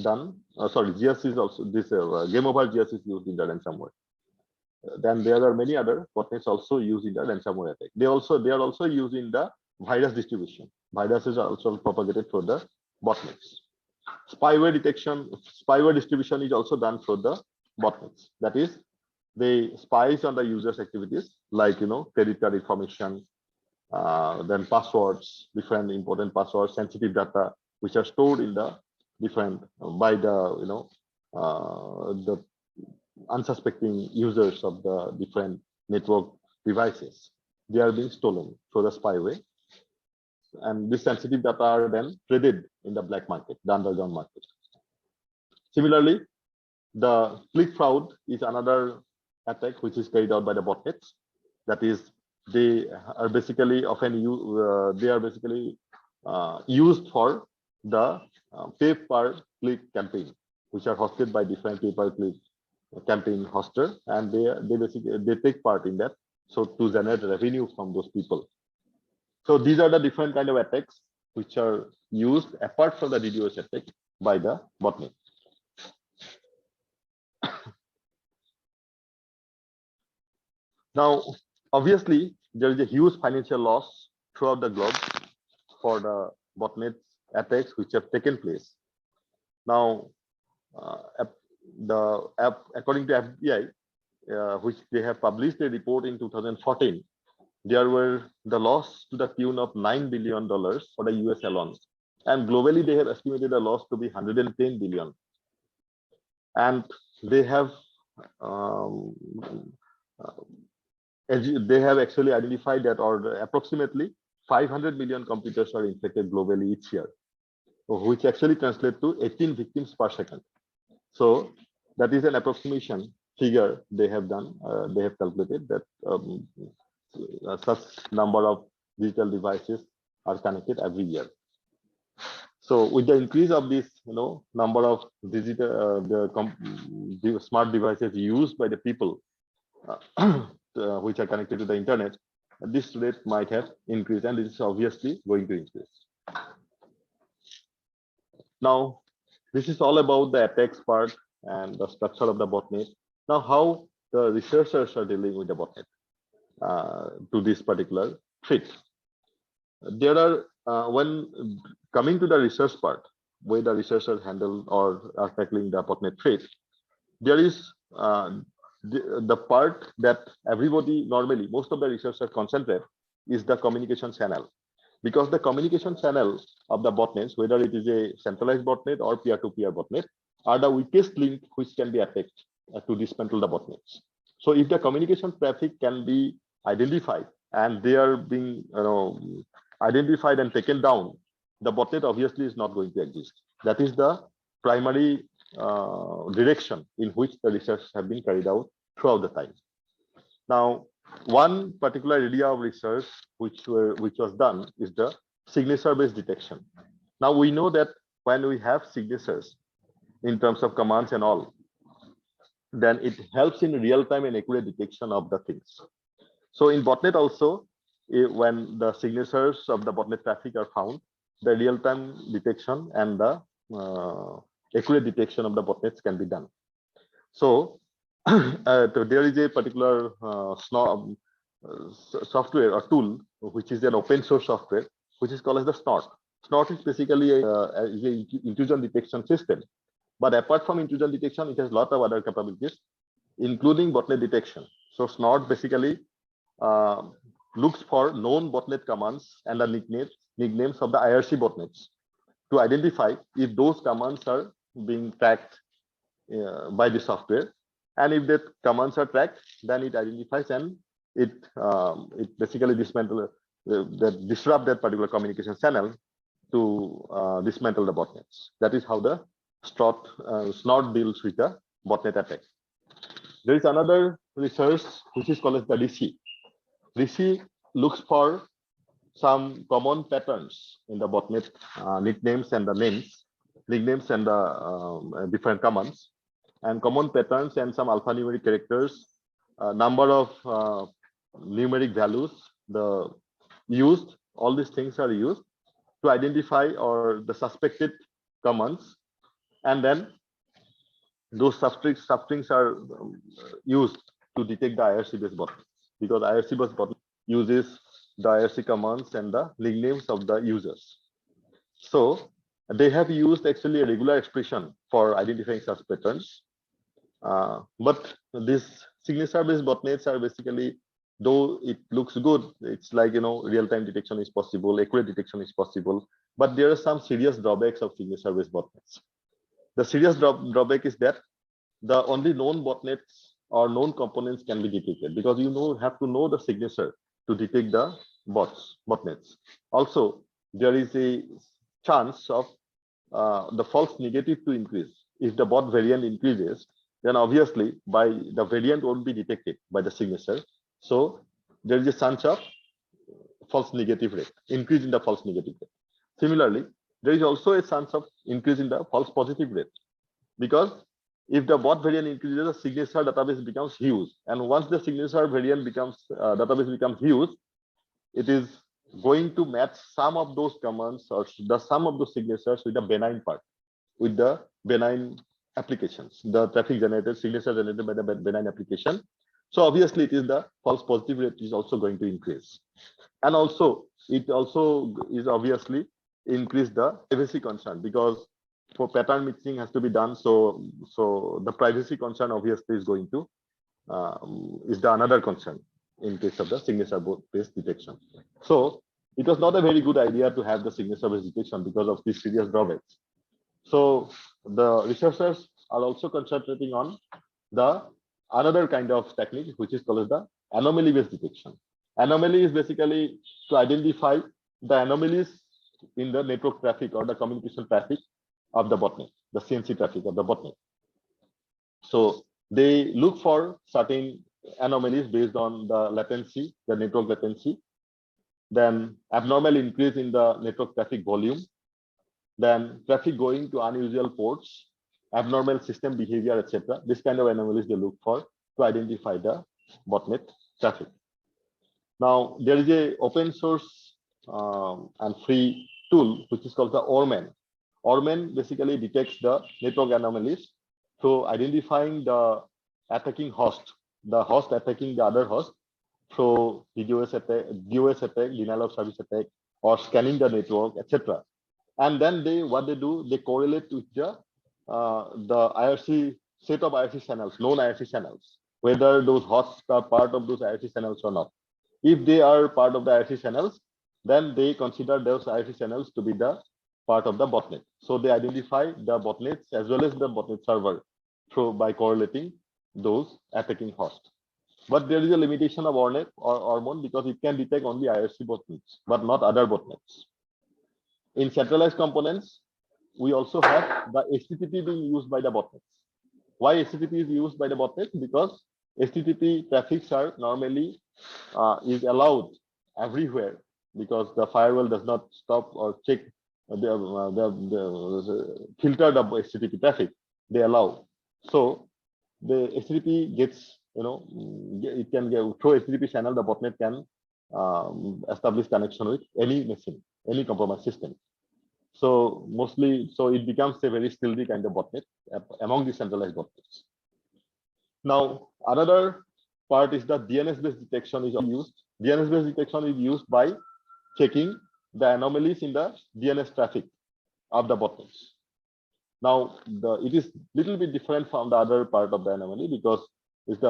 done. GS is also this game over GS is used in the ransomware. Then there are many other botnets also used in the ransomware attack. They are also used in the virus distribution. Viruses are also propagated through the botnets. Spyware detection, spyware distribution is also done through the botnets. That is, they spies on the users' activities, like credit card information, then passwords, different important passwords, sensitive data, which are stored in the different by the the unsuspecting users of the different network devices. They are being stolen through the spyware, and this sensitive data are then traded in the black market, the underground market. Similarly, the click fraud is another attack which is carried out by the botnets. That is, they are basically used for the pay per click campaign, which are hosted by different pay per click campaign hoster, and they take part in that, so to generate revenue from those people. So these are the different kind of attacks which are used apart from the DDoS attack by the botnet. Now, obviously, there is a huge financial loss throughout the globe for the botnet attacks which have taken place. Now, according to FBI, which they have published a report in 2014, there were the loss to the tune of $9 billion for the US alone. And globally, they have estimated the loss to be 110 billion. And they have actually identified that approximately 500 million computers are infected globally each year, which actually translates to 18 victims per second. So that is an approximation figure they have done. They have calculated that such number of digital devices are connected every year. So with the increase of this, number of digital the smart devices used by the people, which are connected to the internet, this rate might have increased, and this is obviously going to increase. Now, this is all about the attacks part and the structure of the botnet. Now, how the researchers are dealing with the botnet to this particular threat. There are, when coming to the research part, where the researchers handle or are tackling the botnet threat, there is the part that everybody normally, most of the researchers concentrate is the communication channel. Because the communication channel of the botnets, whether it is a centralized botnet or peer-to-peer botnet, are the weakest link which can be attacked to dismantle the botnets. So if the communication traffic can be identified and they are being identified and taken down, the botnet obviously is not going to exist. That is the primary direction in which the research have been carried out throughout the time. Now, one particular area of research which was done is the signature-based detection. Now we know that when we have signatures in terms of commands and all, then it helps in real-time and accurate detection of the things. So in botnet also, when the signatures of the botnet traffic are found, the real-time detection and the accurate detection of the botnets can be done. So there is a particular software or tool, which is an open source software, which is called as the Snort. Snort is basically an intrusion detection system. But apart from intrusion detection, it has a lot of other capabilities, including botnet detection. So Snort basically looks for known botnet commands and the nicknames of the IRC botnets to identify if those commands are being tracked by the software. And if that commands are tracked, then it identifies and it basically dismantle disrupt that particular communication channel to dismantle the botnets. That is how the Snort deals with the botnet attack. There is another research which is called as the RISI. RISI looks for some common patterns in the botnet nicknames and the nicknames and the different commands, and common patterns and some alphanumeric characters, number of numeric values, all these things are used to identify or the suspected commands, and then those substrings are used to detect the IRC-based botnet, because IRC-based botnet uses the IRC commands and the nicknames of the users. So they have used actually a regular expression for identifying such patterns. But these signature-based botnets are basically, though it looks good, it's like, real-time detection is possible, accurate detection is possible, but there are some serious drawbacks of signature-based botnets. The serious drawback is that the only known botnets or known components can be detected, because you have to know the signature to detect the botnets. Also, there is a chance of the false negative to increase. If the bot variant increases, then obviously the variant won't be detected by the signature. So there is a chance of false negative rate, increase in the false negative rate. Similarly, there is also a chance of increase in the false positive rate, because if the bot variant increases, the signature database becomes huge. And once the signature variant database becomes huge, it is going to match some of those commands or the sum of those signatures with the benign part, with the benign applications, the traffic generated, signature generated by the benign application. So obviously it is the false positive rate is also going to increase. And also it also is obviously increase the privacy concern, because for pattern mixing has to be done. So the privacy concern obviously is going to is the another concern in case of the signature-based detection. So it was not a very good idea to have the signature-based detection because of these serious drawbacks. So the researchers are also concentrating on the another kind of technique, which is called the anomaly-based detection. Anomaly is basically to identify the anomalies in the network traffic or the communication traffic of the botnet, the CNC traffic of the botnet. So they look for certain anomalies based on the latency, the network latency, then abnormal increase in the network traffic volume, then traffic going to unusual ports, abnormal system behavior, etc. This kind of anomalies they look for to identify the botnet traffic. Now there is a open source and free tool which is called the ORMAN. ORMAN basically detects the network anomalies through identifying the attacking host, the host attacking the other host through DDoS attack, denial of service attack, or scanning the network, etc. And then what they do, they correlate with the IRC set of IRC channels, known IRC channels. whether those hosts are part of those IRC channels or not. If they are part of the IRC channels, then they consider those IRC channels to be the part of the botnet. So they identify the botnets as well as the botnet server through by correlating those attacking hosts. But there is a limitation of ORNet or ORMON because it can detect only IRC botnets, but not other botnets. In centralized components, we also have the HTTP being used by the botnets. Why HTTP is used by the botnet? Because HTTP traffics are normally is allowed everywhere because the firewall does not stop or check the filter the HTTP traffic. They allow. So the HTTP gets, it can get through HTTP channel. The botnet can establish connection with any machine, any compromised system. So mostly, so it becomes a very stealthy kind of botnet among the centralized botnets. Now, another part is that DNS-based detection is used. DNS-based detection is used by checking the anomalies in the DNS traffic of the botnets. Now, it is little bit different from the other part of the anomaly because it's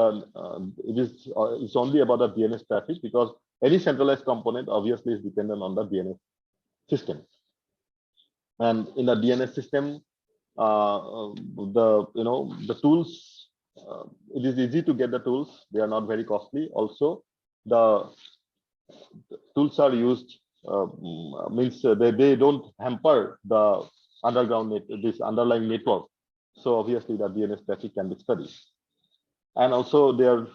only about the DNS traffic because any centralized component obviously is dependent on the DNS system. And in the DNS system, the tools, it is easy to get the tools. They are not very costly. Also, the tools are used means they don't hamper the this underlying network. So obviously the DNS traffic can be studied. And also there,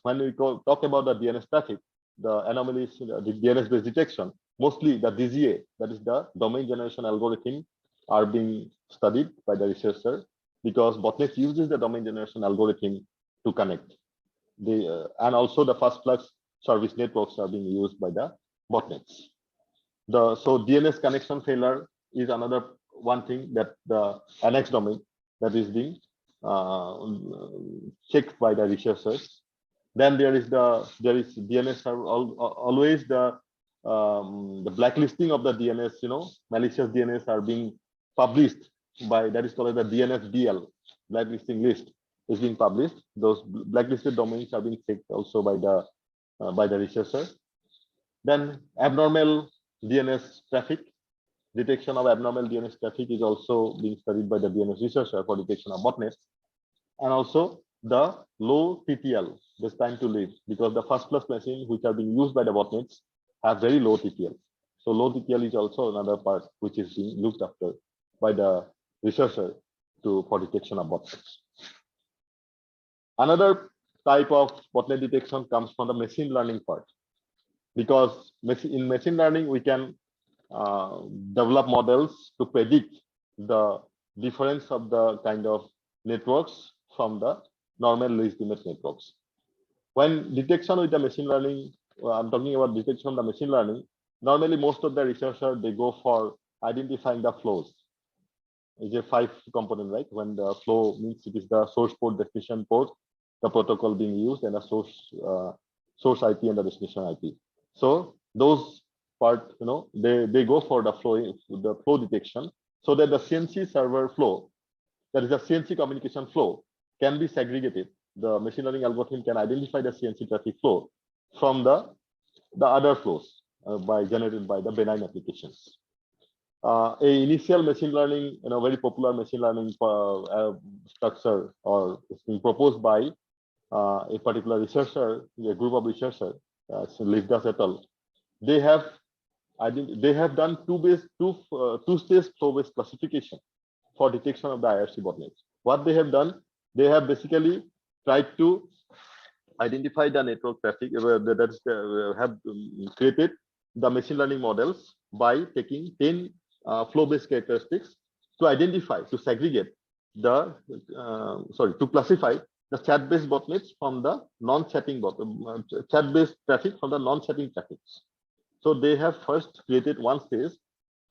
when we talk about the DNS traffic, the anomalies, the DNS-based detection, mostly the DGA, that is the domain generation algorithm, are being studied by the researcher because botnet uses the domain generation algorithm to connect. And also the fast flux service networks are being used by the botnets. So DNS connection failure is another one thing that the annex domain that is being checked by the researchers. Then there is DNS always the blacklisting of the DNS, malicious DNS are being published by, that is called the DNSDL, blacklisting list is being published. Those blacklisted domains are being checked also by the researcher. Then abnormal DNS traffic, detection of abnormal DNS traffic is also being studied by the DNS researcher for detection of botnets. And also the low TTL, this time to live, because the first plus machine which are being used by the botnets have very low TTL. So low TTL is also another part which is being looked after by the researcher for detection of botnets. Another type of botnet detection comes from the machine learning part, because in machine learning we can develop models to predict the difference of the kind of networks from the normal legitimate networks. When detection with the machine learning, I'm talking about detection of the machine learning, normally most of the researchers, they go for identifying the flows. It's a 5 component, right? When the flow means it is the source port, destination port, the protocol being used, and the source IP and the destination IP. So those part, they go for the flow detection, so that the CNC server flow, that is the CNC communication flow, can be segregated. The machine learning algorithm can identify the CNC traffic flow from the other flows generated by the benign applications. A initial machine learning, very popular machine learning structure, or it's been proposed by a particular researcher, a group of researchers, Livdas et al. They have done two-stage flow-based classification for detection of the IRC botnets. What they have done, they have basically tried to identify the network traffic have created the machine learning models by taking 10 flow-based characteristics to identify, to segregate the to classify the chat-based botnets from the non-chatting chat-based traffic from the non-chatting traffics. So they have first created one stage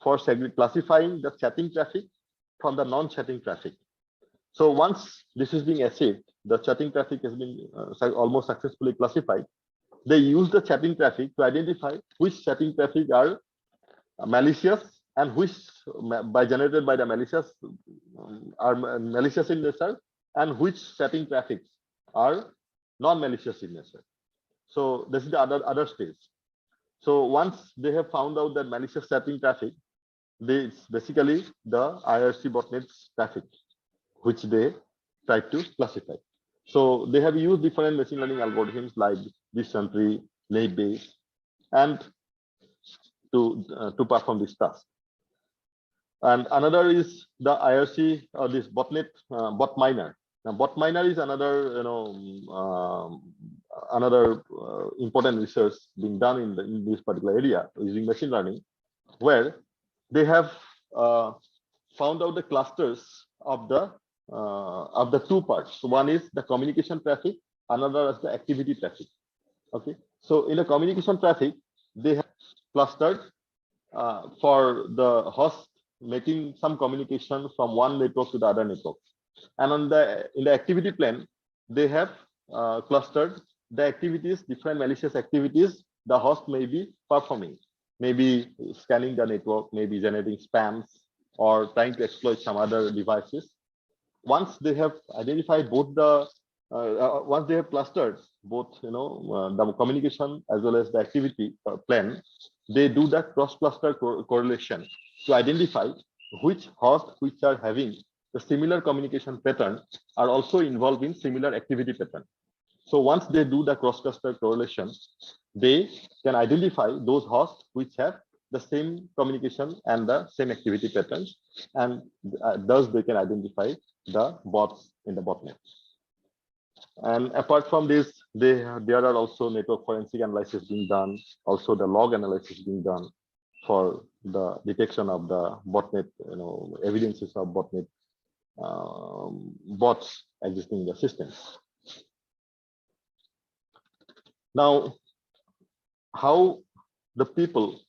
for classifying the chatting traffic from the non-chatting traffic. So once this is being achieved, the chatting traffic has been almost successfully classified. They use the chatting traffic to identify which chatting traffic are malicious and which generated by the malicious are malicious in nature, and which chatting traffics are non-malicious signature. So this is the other stage. So once they have found out that malicious tapping traffic, it's basically the IRC botnets traffic, which they try to classify. So they have used different machine learning algorithms like dictionary, naive Bayes, and to perform this task. And another is the IRC or this botnet bot miner. Now, bot miner is another important research being done in this particular area using machine learning, where they have found out the clusters of the two parts. So one is the communication traffic, another is the activity traffic. Okay, so in the communication traffic, they have clustered for the host making some communication from one network to the other network, and in the activity plane, they have clustered the activities, different malicious activities the host may be performing, maybe scanning the network, maybe generating spams, or trying to exploit some other devices. Once they have identified both the once they have clustered both the communication as well as the activity plan, they do the cross-cluster correlation to identify which hosts which are having the similar communication pattern are also involved in similar activity pattern. So once they do the cross-cluster correlation, they can identify those hosts which have the same communication and the same activity patterns, and thus they can identify the bots in the botnet. And apart from this, there are also network forensic analysis being done, also the log analysis being done for the detection of the botnet, evidences of botnet bots existing in the system. Now, how the people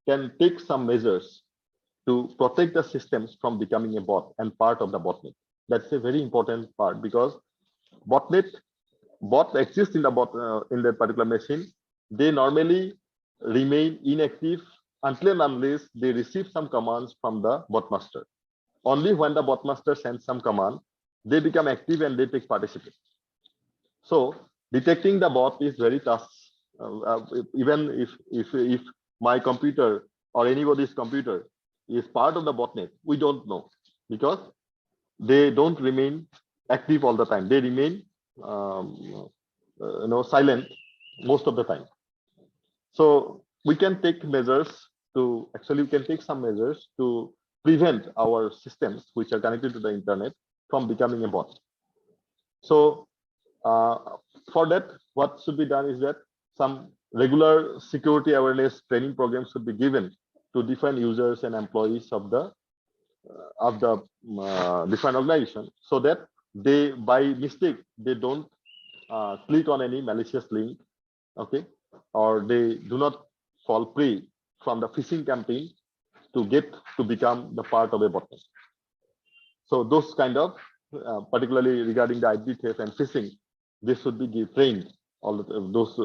can take some measures to protect the systems from becoming a bot and part of the botnet. That's a very important part, because bot exists in the in that particular machine. They normally remain inactive until and unless they receive some commands from the botmaster. Only when the botmaster sends some command, they become active and they take participate. So detecting the bot is very tough. Even if my computer or anybody's computer is part of the botnet, we don't know, because they don't remain active all the time. They remain silent most of the time. So we can take measures to we can take some measures to prevent our systems which are connected to the internet from becoming a bot. So for that, what should be done is that some regular security awareness training programs should be given to different users and employees of the different organization, so that they, by mistake, they don't click on any malicious link, okay, or they do not fall prey from the phishing campaign to become the part of a botnet. So those kind of particularly regarding the identity theft and phishing, they should be trained. All those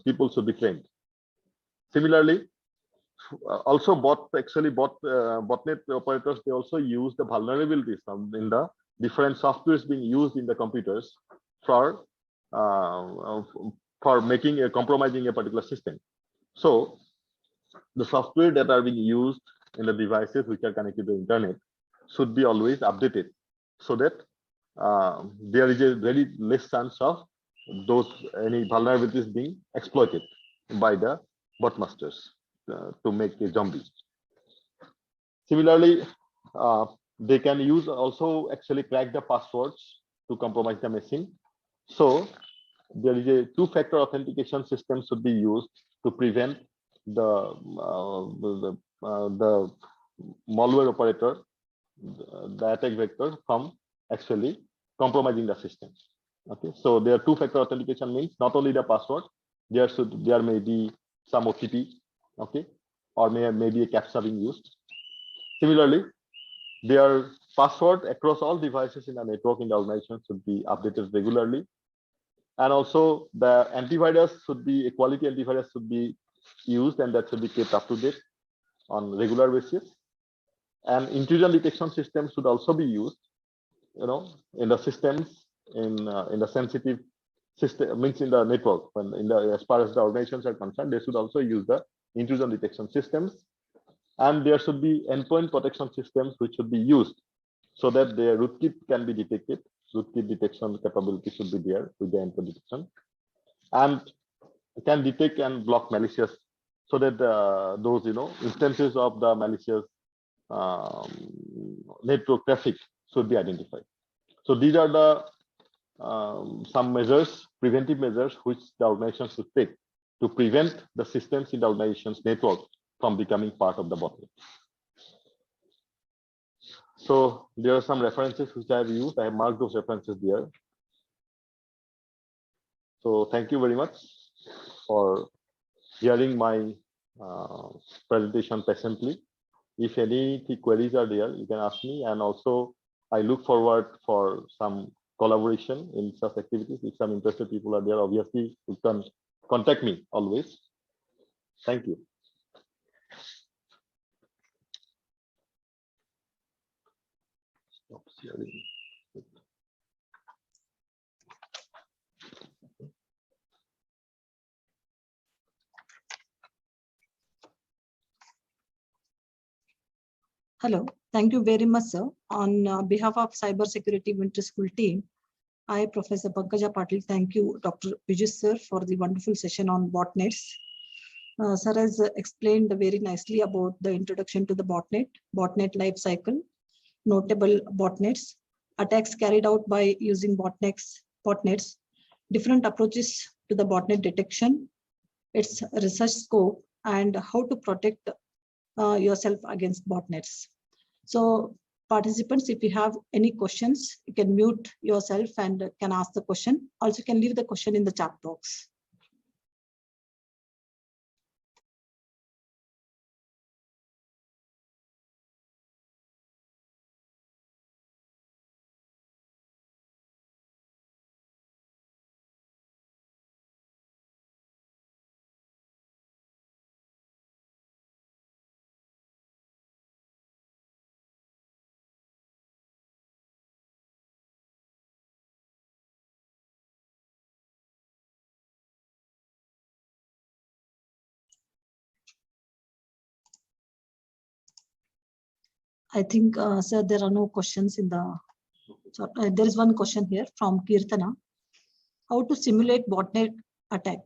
people should be trained. Similarly, also botnet operators, they also use the vulnerabilities in the different softwares being used in the computers for compromising a particular system. So the software that are being used in the devices which are connected to the internet should be always updated, so that there is a very less chance of any vulnerabilities being exploited by the botmasters to make a zombie. Similarly, they can use also crack the passwords to compromise the machine. So there is a two-factor authentication system should be used to prevent the malware operator, the attack vector, from actually compromising the system. Okay, so there are two-factor authentication means not only the password, there may be some OTP, okay, or maybe a captcha being used. Similarly, their password across all devices in the network in the organization should be updated regularly, and also the antivirus should be a quality antivirus should be used, and that should be kept up to date on regular basis. And intrusion detection systems should also be used, in the systems in the sensitive system, means in the network, when as far as the organizations are concerned, they should also use the intrusion detection systems, and there should be endpoint protection systems which should be used so that the rootkit can be detected. Rootkit detection capability should be there with the endpoint detection, and can detect and block malicious, so that those instances of the malicious network traffic should be identified. So these are the some measures, preventive measures, which the organization should take to prevent the systems in the organization's network from becoming part of the botnet. So there are some references which I have used. I have marked those references there. So thank you very much for hearing my presentation patiently. If any queries are there, you can ask me, and also I look forward for some collaboration in such activities. If some interested people are there, obviously you can contact me always. Thank you. Stop sharing. Hello, thank you very much, sir. On behalf of Cybersecurity Winter School team, I, Professor Pankaj Patil, thank you, Dr. Pijush, sir, for the wonderful session on botnets. Sir has explained very nicely about the introduction to the botnet life cycle, notable botnets, attacks carried out by using botnets, different approaches to the botnet detection, its research scope, and how to protect yourself against botnets. So participants, if you have any questions, you can mute yourself and can ask the question. Also, you can leave the question in the chat box. I think, sir, there are no questions in the. There is one question here from Kirtana. How to simulate botnet attack?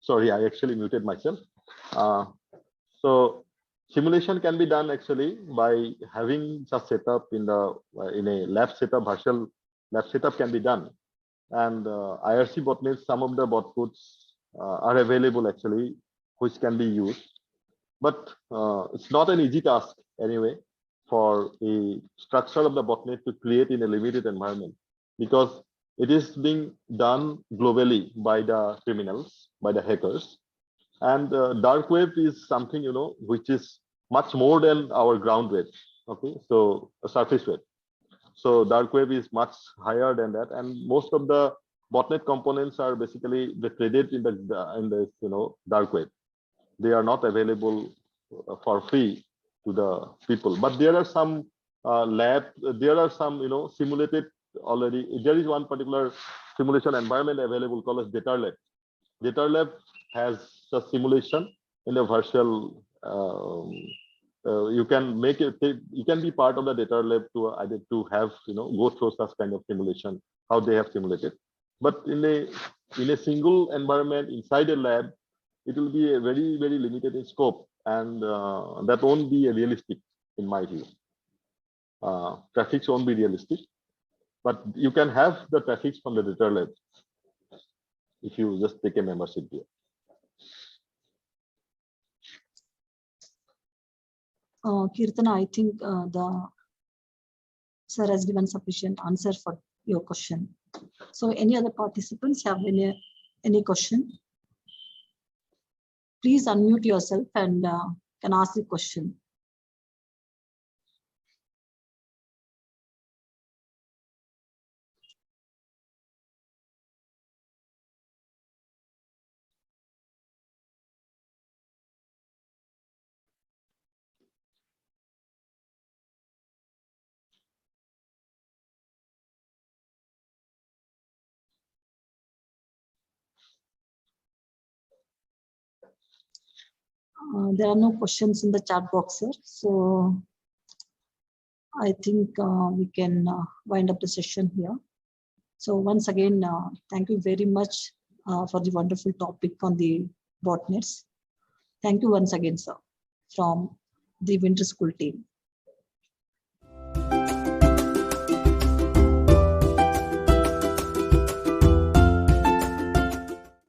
Sorry, I actually muted myself. So simulation can be done actually by having such setup in a lab setup, virtual lab setup can be done. And IRC botnets, some of the botnets are available actually, which can be used. But it's not an easy task anyway for a structure of the botnet to create in a limited environment, because it is being done globally by the criminals, by the hackers. And dark web is something, which is much more than our ground web. Okay, so a surface web. So dark web is much higher than that, and most of the botnet components are basically traded in the dark web. They are not available for free to the people. But there are some there are some simulated already. There is one particular simulation environment available called as DataLab. DataLab has a simulation in a virtual. You can make it. You can be part of the DataLab to either to have go through such kind of simulation, how they have simulated. But in a single environment inside a lab, it will be a very, very limited in scope, and that won't be realistic in my view. Traffics won't be realistic, but you can have the traffics from the data lab if you just take a membership here. Kirtana, I think the sir has given sufficient answer for your question. So any other participants have any question? Please unmute yourself and can ask the question. There are no questions in the chat box, sir. So I think we can wind up the session here. So once again, thank you very much for the wonderful topic on the botnets. Thank you once again, sir, from the Winter School team.